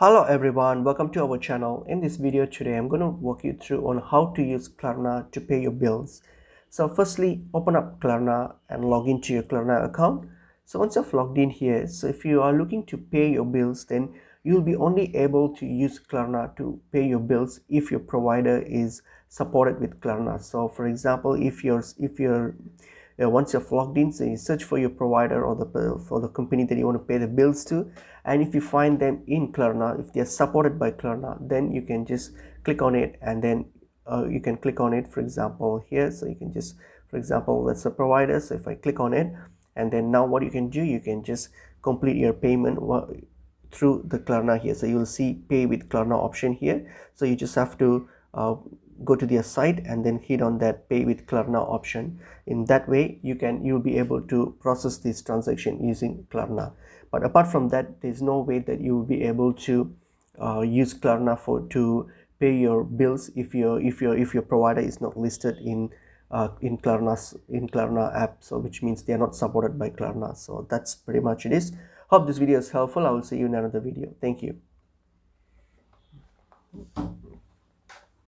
Hello everyone, welcome to our channel. In this video today, I'm going to walk you through on how to use Klarna to pay your bills. So firstly, open up Klarna and log into your Klarna account. So once you've logged in here, so if you are looking to pay your bills, then you'll be only able to use Klarna to pay your bills if your provider is supported with Klarna. So for example, if you're once you've logged in, so you search for your provider or the company that you want to pay the bills to, and if you find them in Klarna, if they are supported by Klarna, then you can just click on it, and then you can click on it, for example here. So you can just, for example, that's a provider. So if I click on it, and then now what you can do, you can just complete your payment through the Klarna here. So you'll see pay with Klarna option here. So you just have to go to their site and then hit on that pay with Klarna option. In that way, you'll be able to process this transaction using Klarna. But apart from that, there's no way that you will be able to use Klarna to pay your bills if your provider is not listed in Klarna app. So which means they are not supported by Klarna. So that's pretty much it is. Hope this video is helpful. I will see you in another video. Thank you.